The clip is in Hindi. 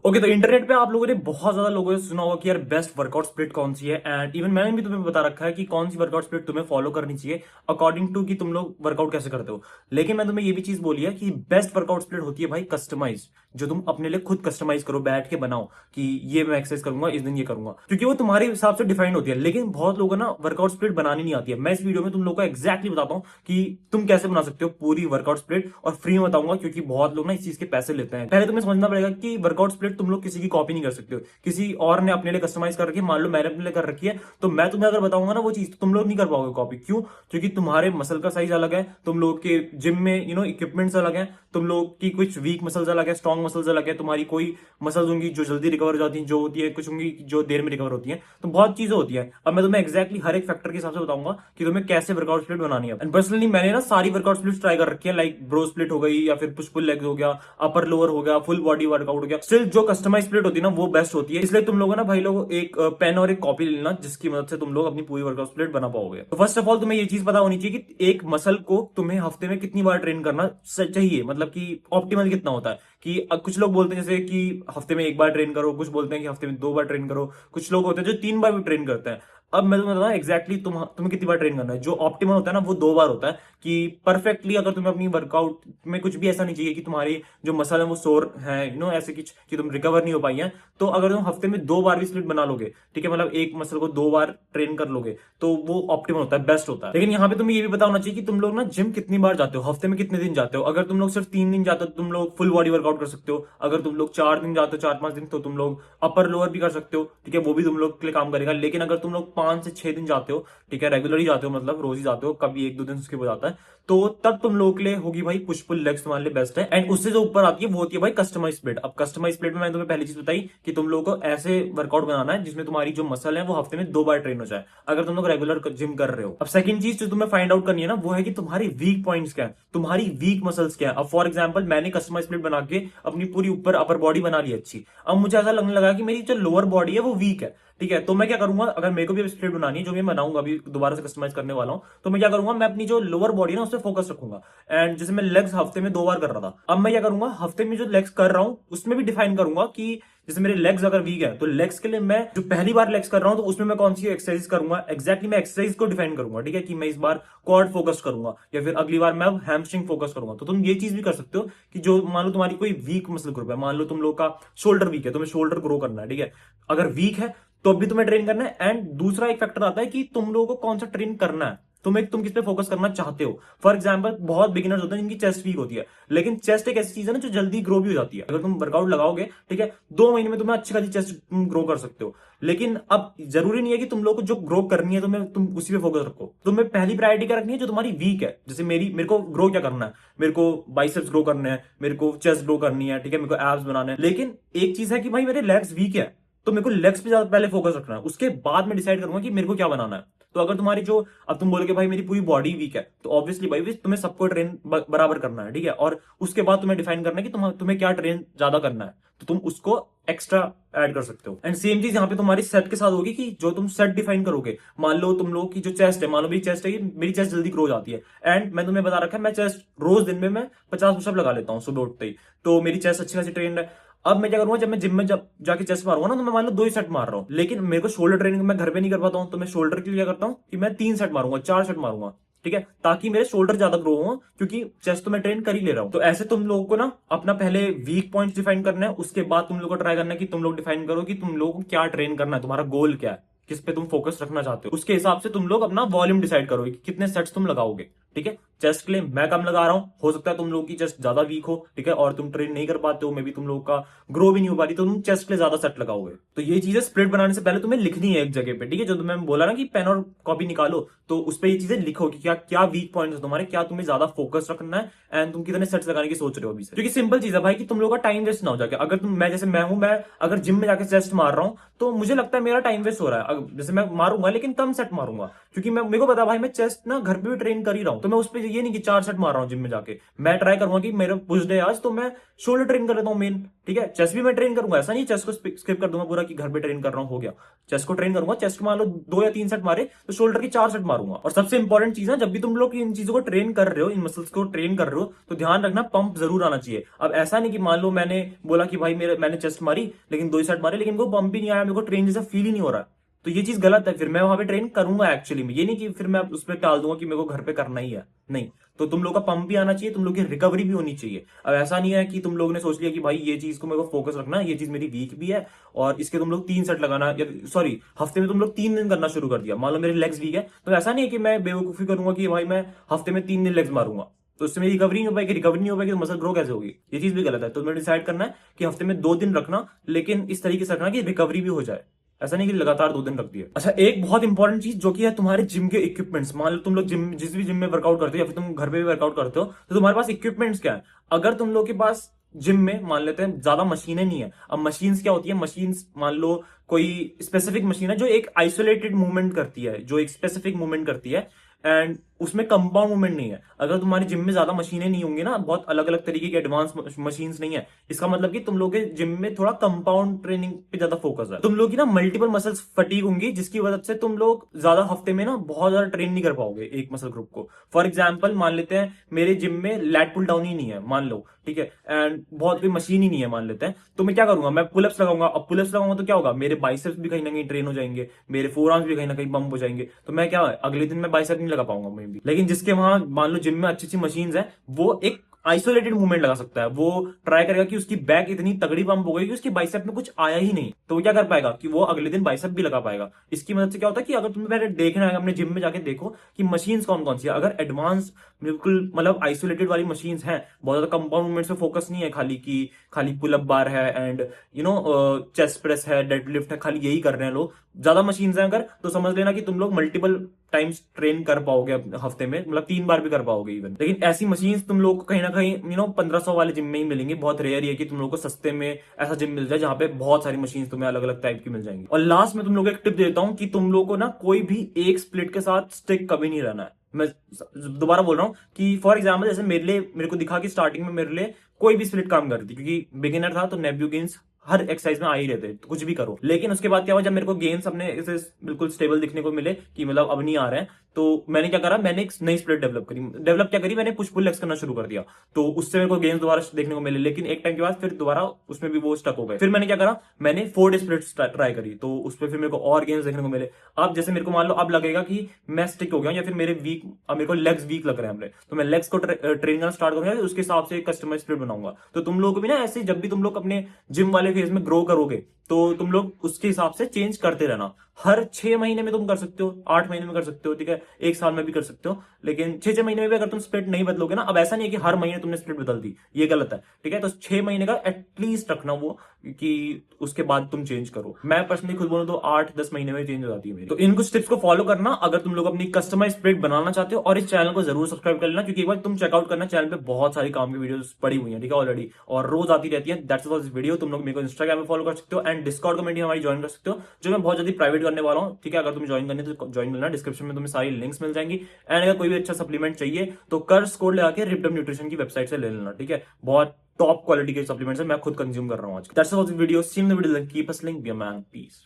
ओके, तो इंटरनेट पे आप लोगों ने बहुत ज्यादा लोगों से सुना होगा कि यार बेस्ट वर्कआउट स्प्लिट कौन सी है, एंड इवन मैंने भी तुम्हें बता रखा है कि कौन सी वर्कआउट स्प्लिट तुम्हें फॉलो करनी चाहिए अकॉर्डिंग टू कि तुम लोग वर्कआउट कैसे करते हो। लेकिन मैं तुम्हें ये भी चीज बोली है कि बेस्ट वर्कआउट स्प्लिट होती है भाई कस्टमाइज, जो तुम अपने लिए खुद कस्टमाइज करो, बैठ के बनाओ कि ये मैं एक्सरसाइज करूंगा, इस दिन ये करूंगा, क्योंकि वो तुम्हारे हिसाब से डिफाइंड होती है। लेकिन बहुत लोगों ना वर्कआउट स्प्लिट बनानी नहीं आती है। मैं इस वीडियो में तुम लोगों को एक्जैक्टली बताता हूँ कि तुम कैसे बना सकते हो पूरी वर्कआउट स्प्लिट, और फ्री में बताऊंगा, क्योंकि बहुत लोग ना इस चीज के पैसे लेते हैं। पहले तुम्हें समझना पड़ेगा कि वर्कआउट स्प्लिट तुम लोग किसी की कॉपी नहीं कर सकते हो, किसी और ने अपने लिए कस्टमाइज कर रखी है। मान लो मैंने अपने लिए कर रखी है, तो मैं तुम्हें अगर बताऊंगा ना वो चीज, तो तुम लोग नहीं कर पाओगे कॉपी। क्यों? क्योंकि तुम्हारे मसल का साइज अलग है, तुम लोग के जिम में इक्विपमेंट्स अलग है, तुम लोग की कुछ वीक मसल्स अलग है, स्ट्रॉन्ग मसल्स अलग है, तुम्हारी कोई मसल्स होंगी जो जल्दी रिकवर हो जाती हैं, जो होती है कुछ होंगी जो देर में रिकवर होती है। तो बहुत चीजें होती है। अब मैं तुम्हें एक्जैक्टली हर एक फैक्टर के हिसाब से बताऊंगा कि तुम्हें कैसे वर्कआउट स्प्लिट बनानी है। एंड पर्सनली मैंने ना सारी वर्कआउट स्प्लिट ट्राई कर रखी है, लाइक ब्रो स्प्लिट हो गई, या फिर पुश पुल लेग्स हो गया, अपर लोअर हो गया, फुल बॉडी वर्कआउट हो गया। स्टिल जो कस्टमाइज स्प्लिट होती है ना वो बेस्ट होती है। इसलिए तुम लोगों ना भाई लोग एक पेन और एक कॉपी लेना, जिसकी मदद से तुम लोग अपनी पूरी वर्कआउट स्प्लिट बना पाओगे। तो फर्स्ट ऑफ ऑल तुम्हें ये चीज पता होनी चाहिए कि एक मसल को तुम्हें हफ्ते में कितनी बार ट्रेन करना चाहिए, मतलब कि ऑप्टिमल कितना होता है। कि कुछ लोग बोलते हैं जैसे कि हफ्ते में एक बार ट्रेन करो, कुछ बोलते हैं कि हफ्ते में 2 बार ट्रेन करो, कुछ लोग होते हैं जो 3 बार भी ट्रेन करते हैं। अब मैं तुम्हें बताऊं एक्जैक्टली तुम्हें कितनी बार ट्रेन करना है। जो ऑप्टिमल होता है ना वो 2 बार होता है, कि परफेक्टली अगर तुम्हें अपनी वर्कआउट में कुछ भी ऐसा नहीं चाहिए कि तुम्हारी जो मसल है वो सोर है, ऐसे कुछ कि तुम रिकवर नहीं हो पाई है, तो अगर तुम हफ्ते में 2 बार भी स्प्लिट बना लोगे, ठीक है, मतलब एक मसल को 2 बार ट्रेन कर लोगे, तो वो ऑप्टिमल होता है, बेस्ट होता है। लेकिन यहाँ पे तुम्हें ये भी पता होना चाहिए कि तुम लोग ना जिम कितनी बार जाते हो, हफ्ते में कितने दिन जाते हो। अगर तुम लोग सिर्फ 3 दिन जाते हो तो तुम लोग फुल बॉडी वर्कआउट कर सकते हो। अगर तुम लोग 4 दिन जाते हो, 4-5 दिन, तो तुम लोग अपर लोअर भी कर सकते हो, ठीक है, वो भी तुम लोग के लिए काम करेगा। लेकिन अगर तुम लोग 5 से 6 दिन जाते हो, ठीक है, रेगुलरली जाते हो, मतलब रोज ही जाते हो, कभी 1-2 दिन उसके बाद जाता है, तो तब तुम लोग के लिए होगी भाई पुश पुल लेग्स, तुम्हारे लिए बेस्ट है। एंड उससे जो ऊपर आती है वो होती है भाई कस्टमाइज स्प्लिट। अब कस्टमाइज स्प्लिट में मैंने तुम्हें पहली चीज बताई कि तुम लोगों को ऐसे वर्कआउट बनाना है जिसमें तुम्हारी जो मसल है वो हफ्ते में 2 बार ट्रेन हो जाए, अगर तुम लोग रेगुलर जिम कर रहे हो। अब सेकंड चीज जो तुम्हें फाइंड आउट करनी है ना वो है कि तुम्हारी वीक पॉइंट्स क्या है, तुम्हारी वीक मसल्स क्या है। अब फॉर एग्जाम्पल मैंने कस्टमाइज स्प्लिट बना के अपनी पूरी ऊपर अपर बॉडी बना ली अच्छी। अब मुझे ऐसा लगने लगा कि मेरी जो लोअर बॉडी है वो वीक है, ठीक है, तो मैं क्या करूंगा, अगर मेरे को भी स्प्लिट बनानी है, जो मैं बनाऊंगा अभी दोबारा से कस्टमाइज करने वाला हूं, तो मैं क्या करूंगा, मैं अपनी जो लोअर बॉडी है ना उस पर फोकस रखूंगा। एंड जैसे मैं लेग्स हफ्ते में 2 बार कर रहा था, अब मैं क्या करूंगा, हफ्ते में जो लेग्स कर रहा हूं उसमें भी डिफाइन करूंगा कि जैसे मेरे लेग्स अगर वीक है तो लेग्स के लिए मैं जो पहली बार लेग्स कर रहा हूं तो उसमें मैं कौन सी एक्सरसाइज करूंगा, एक्जैक्टली मैं एक्सरसाइज को डिफाइन करूंगा, ठीक है, कि मैं इस बार क्वाड फोकस करूंगा, या फिर अगली बार मैं हैमस्ट्रिंग फोकस करूंगा। तो तुम ये चीज भी कर सकते हो कि जो मान लो तुम्हारी कोई वीक मसल ग्रुप है, मान लो तुम लोग का शोल्डर वीक है, तुम्हें शोल्डर ग्रो करना है, ठीक है, अगर वीक है तो भी तुम्हें ट्रेन करना है। एंड दूसरा एक फैक्टर आता है कि तुम लोगों को कौन सा ट्रेन करना है, तुम किस पे फोकस करना चाहते हो। फॉर एग्जाम्पल बहुत बिगिनर्स होते हैं जिनकी चेस्ट वीक होती है, लेकिन चेस्ट एक ऐसी चीज है ना जो जल्दी ग्रो भी हो जाती है। अगर तुम वर्कआउट लगाओगे, ठीक है, 2 महीने में तुम्हें अच्छी खासी चेस्ट ग्रो कर सकते हो। लेकिन अब जरूरी नहीं है कि तुम लोग को जो ग्रो करनी है तुम उसी पे फोकस रखो। तुम्हें पहली प्रायोरिटी क्या रखनी है, जो तुम्हारी वीक है। जैसे मेरे को ग्रो क्या करना है, मेरे को बाइसेप्स ग्रो करने हैं, मेरे को चेस्ट ग्रो करनी है, ठीक है, मेरे को एब्स बनाने हैं। लेकिन एक चीज है कि भाई मेरे लेग्स वीक है, तो मेरे को लेग्स पे ज्यादा पहले फोकस रखना है, उसके बाद मैं डिसाइड करूंगा कि मेरे को क्या बनाना है। तो अगर तुम्हारी जो, अब तुम बोलोगे भाई मेरी पूरी बॉडी वीक है, तो ऑब्वियसली भाई तुम्हें सबको ट्रेन बराबर करना है, ठीक है, और उसके बाद तुम्हें डिफाइन करना है कि तुम्हें क्या ट्रेन ज्यादा करना है, तो तुम उसको एक्स्ट्रा ऐड कर सकते हो। एंड सेम चीज यहाँ पे तुम्हारी सेट के साथ होगी कि जो तुम सेट डिफाइन करोगे। मान लो तुम लोग की जो चेस्ट है, मान लो मेरी चेस्ट है, मेरी चेस्ट जल्दी ग्रो हो जाती है, एंड मैं तुम्हें बता रखा है मैं चेस्ट रोज दिन में मैं 50 पुशअप लगा लेता हूँ सुबह उठते ही, तो मेरी चेस्ट अच्छी खासी ट्रेन है। अब मैं क्या करूंगा, जब मैं जिम में जब जाके चेस्ट मारूंगा ना, तो मैं मान लो 2 ही सेट मार रहा हूँ, लेकिन मेरे को शोल्डर ट्रेनिंग मैं घर पे नहीं कर पाता हूँ, तो मैं शोल्डर के लिए क्या करता हूँ कि मैं 3 सेट मारूंगा, 4 सेट मारूंगा, ठीक है, ताकि मेरे शोल्डर ज्यादा ग्रो हो, क्योंकि चेस्ट तो मैं ट्रेन कर ही ले रहा हूं। तो ऐसे तुम लोगों को ना अपना पहले वीक पॉइंट्स डिफाइन करना है, उसके बाद तुम लोगों को ट्राई करना है कि तुम लोग डिफाइन करो कि तुम लोगों को क्या ट्रेन करना है, तुम्हारा गोल क्या है, किस पे तुम फोकस रखना चाहते हो। उसके हिसाब से तुम लोग अपना वॉल्यूम डिसाइड करो कि कितने सेट्स तुम लगाओगे, ठीक है। चेस्ट के लिए मैं कम लगा रहा हूं, हो सकता है तुम लोगों की चेस्ट ज्यादा वीक हो, ठीक है, और तुम ट्रेन नहीं कर पाते हो, मे बी तुम लोगों का ग्रो भी नहीं हो पा रही, तो तुम चेस्ट के लिए ज्यादा सेट लगाओगे। तो ये चीजें स्प्लिट बनाने से पहले तुम्हें लिखनी है एक जगह पे, ठीक है, जो तुम्हें बोला ना कि पेन और कॉपी निकालो, तो उस पर ये चीजें लिखो कि क्या क्या वीक पॉइंट्स है तुम्हारे, क्या तुम्हें ज्यादा फोकस रखना है, एंड तुम कितने सेट्स लगाने की सोच रहे हो अभी से। क्योंकि सिंपल चीज है भाई कि तुम लोगों का टाइम वेस्ट ना हो जाए। अगर तुम, मैं जैसे मैं हूं, मैं अगर जिम में जाकर चेस्ट मार रहा हूं तो मुझे लगता है मेरा टाइम वेस्ट हो रहा है। जैसे मैं मारूंगा लेकिन कम सेट मारूंगा, क्योंकि मैं, मेरे को पता भाई मैं चेस्ट ना घर पे भी ट्रेन कर ही रहा हूं, तो मैं उस पर ये नहीं कि 4 सेट मार रहा हूँ जिम में जाके, मैं ट्राई करूंगा कि मेरा पुश डे आज तो मैं शोल्डर ट्रेन कर लेता हूँ मेन, ठीक है। चेस्ट भी मैं ट्रेन करूंगा, ऐसा नहीं चेस्ट को स्किप कर दूंगा पूरा कि घर पे ट्रेन कर रहा हूँ हो गया, चेस्ट को ट्रेन करूंगा, चेस्ट मान लो 2 या 3 सेट मारे तो शोल्डर की 4 सेट मारूंगा। और सबसे इंपॉर्टेंट चीज है, जब भी तुम लोग इन चीजों को ट्रेन कर रहे हो, इन मसल्स को ट्रेन कर रहे हो, तो ध्यान रखना पंप जरूर आना चाहिए। अब ऐसा नहीं कि मान लो मैंने बोला कि भाई मैंने चेस्ट मारी लेकिन 2 ही सेट मारे लेकिन वो पंप भी नहीं आया, मेरे को ट्रेन जैसा फील ही नहीं हो रहा है, तो ये चीज गलत है। फिर मैं वहां पे ट्रेन करूंगा एक्चुअली में, ये नहीं कि फिर मैं उस पर टाल दूंगा कि मेरे को घर पे करना ही है, नहीं। तो तुम लोग का पंप भी आना चाहिए, तुम लोग की रिकवरी भी होनी चाहिए। अब ऐसा नहीं है कि तुम लोग ने सोच लिया कि भाई ये चीज को मेरे को फोकस रखना है, ये चीज मेरी वीक भी है और इसके तुम लोग 3 सेट लगाना, या सॉरी हफ्ते में तुम लोग 3 दिन करना शुरू कर दिया। मान लो मेरी लेग्स वीक है तो ऐसा नहीं है कि मैं बेवकूफी करूंगा कि भाई मैं हफ्ते में 3 दिन लेग्स मारूंगा तो उससे मेरी रिकवरी नहीं हो पाएगी, रिकवरी नहीं हो पाएगी तो मसल ग्रो कैसे होगी, ये चीज भी गलत है। तो तुम्हें डिसाइड करना है कि हफ्ते में 2 दिन रखना, लेकिन इस तरीके से रखना कि रिकवरी भी हो जाए, ऐसा नहीं कि लगातार 2 दिन रख दिए। अच्छा, एक बहुत इंपॉर्टेंट चीज जो कि है तुम्हारे जिम के इक्विपमेंट्स। मान लो तुम लोग जिम, जिस भी जिम में वर्कआउट करते हो या फिर तुम घर पे भी वर्कआउट करते हो, तो तुम्हारे पास इक्विपमेंट्स क्या है। अगर तुम लोग के पास जिम में मान लेते हैं ज्यादा मशीनें नहीं है, अब मशीन्स क्या होती है, मशीन्स मान लो कोई स्पेसिफिक मशीन है जो एक आइसोलेटेड मूवमेंट करती है, जो एक स्पेसिफिक मूवमेंट करती है एंड उसमें कंपाउंड मूवमेंट नहीं है। अगर तुम्हारी जिम में ज्यादा मशीनें नहीं होंगी ना, बहुत अलग अलग तरीके की एडवांस मशीन्स नहीं है, इसका मतलब कि तुम लोग के जिम में थोड़ा कंपाउंड ट्रेनिंग पे ज्यादा फोकस है। तुम लोग की ना मल्टीपल मसल्स फटीग होंगी, जिसकी वजह से तुम लोग ज्यादा हफ्ते में ना बहुत ज्यादा ट्रेन नहीं कर पाओगे एक मसल ग्रुप को। फॉर एग्जाम्पल मान लेते हैं मेरे जिम में लैट पुल डाउन ही नहीं है मान लो, ठीक है, एंड बहुत कोई मशीन ही नहीं है मान लेते हैं, तो मैं क्या करूंगा, मैं पुलअप्स लगाऊंगा। अब पुलअप्स लगाऊंगा तो क्या होगा, मेरे बाइसेप्स भी कहीं ना कहीं ट्रेन हो जाएंगे, मेरे फोर आर्म्स भी कहीं ना कहीं बम्प हो जाएंगे, तो मैं क्या अगले दिन मैं बाइसेप नहीं लगा पाऊंगा मैं भी। लेकिन जिसके वहां मान लो जिम में अच्छी अच्छी मशीन्स है, वो एक आइसोलेटेड मूवमेंट लगा सकता है, वो ट्राई करेगा कि उसकी बैक इतनी तगड़ी पंप हो गई कि उसकी बाइसेप में कुछ आया ही नहीं, तो वो क्या कर पाएगा कि वो अगले दिन बाइसेप भी लगा पाएगा। इसकी मदद से क्या होता है कि अगर तुम्हें पहले देखना है अपने जिम में जाके देखो कि मशीन्स कौन कौन सी है। अगर एडवांस बिल्कुल मतलब आइसोलेटेड वाली मशीन्स हैं, बहुत ज्यादा कंपाउंड मूवमेंट्स पे फोकस नहीं है, खाली पुल अप बार है एंड चेस्ट प्रेस है, डेडलिफ्ट है, खाली यही कर रहे हैं लोग, ज्यादा मशीन्स हैं अगर, तो समझ लेना कि तुम लोग मल्टीपल टाइम्स ट्रेन कर पाओगे हफ्ते में, मतलब 3 बार भी कर पाओगे इवन। लेकिन ऐसी मशीन्स तुम लोग को कहीं ना कहीं 1500 वाले जिम में ही मिलेंगी, बहुत रेयर है कि तुम लोग को सस्ते में ऐसा जिम मिल जाए जहां पे बहुत सारी मशीन्स तुम्हें अलग अलग टाइप की मिल जाएंगी। और लास्ट में तुम लोग को एक टिप देता हूं कि तुम लोग को ना कोई भी एक स्प्लिट के साथ स्टिक कभी नहीं रहना है। मैं दोबारा बोल रहा हूं कि फॉर एग्जाम्पल जैसे मेरे को दिखा कि स्टार्टिंग में मेरे लिए कोई भी स्प्लिट काम करती, क्योंकि बिगिनर था तो नेब्यू गेन्स हर एक्सरसाइज में आ ही रहते, तो कुछ भी करो। लेकिन उसके बाद क्या हुआ, जब मेरे को गेन्स अपने इसे बिल्कुल स्टेबल दिखने को मिले कि मतलब अब नहीं आ रहे हैं, तो मैंने क्या करा, मैंने एक नई स्प्लिट डेवलप क्या करी, मैंने पुश पुल लेग्स करना शुरू कर दिया, तो उससे मेरे को गेन्स दोबारा देखने को मिले। लेकिन एक टाइम के बाद फिर दोबारा उसमें भी वो स्टक हो गए। फिर मैंने क्या करा, मैंने 4 डे स्प्लिट्स ट्राई करी, तो उस पर फिर मेरे को और गेन्स देखने को मिले। अब जैसे मेरे को मान लो अब लगेगा कि मैं स्टिक हो गया या फिर मेरे को लेग्स वीक लग रहे हैं मेरे, तो मैं लेग्स को ट्रेन करना स्टार्ट करूंगा, उसके हिसाब से कस्टमाइज स्प्लिट बनाऊंगा। तो तुम लोग को भी ना ऐसे जब भी तुम लोग अपने जिम वाले फेज में ग्रो करोगे तो तुम लोग उसके हिसाब से चेंज करते रहना। हर 6 महीने में तुम कर सकते हो, 8 महीने में कर सकते हो, ठीक है, 1 साल में भी कर सकते हो, लेकिन 6 महीने में भी अगर तुम स्प्लिट नहीं बदलोगे ना, अब ऐसा नहीं है कि हर महीने तुमने स्प्लिट बदल दी, ये गलत है, ठीक है। तो 6 महीने का एटलीस्ट रखना वो, कि उसके बाद तुम चेंज करो। मैं पर्सनली खुद बोलूं तो 8-10 महीने में चेंज हो जाती है मेरी। तो इन कुछ टिप्स को फॉलो करना अगर तुम लोग अपनी कस्टमाइज स्प्लिट बनाना चाहते हो, और इस चैनल को जरूर सब्सक्राइब कर लेना, क्योंकि एक बार तुम चेकआउट करना, चैनल पे बहुत सारी काम की वीडियोस पड़ी हुई है, ठीक है, ऑलरेडी, और रोज आती रहती है। That's all this video. तुम लोग मेरे को इंस्टाग्राम में फॉलो कर सकते हो एंड डिस्कॉर्ड कम्युनिटी हमारी ज्वाइन कर सकते हो, जो मैं बहुत जल्दी प्राइवेट करने वाला हूं, ठीक है। अगर तुम ज्वाइन करनी तो ज्वाइन करना, डिस्क्रिप्शन में तुम्हें सारी लिंक्स मिल जाएंगी। एंड अगर कोई भी अच्छा सप्लीमेंट चाहिए तो कर्स कोड लगा के रिपडम न्यूट्रिशन की वेबसाइट से ले लेना, ठीक है, बहुत टॉप क्वालिटी के सप्लीमेंट्स है, मैं खुद कंज्यूम कर रहा हूं आज। That's all this video, see you in the video, keep hustling, be a man, piece.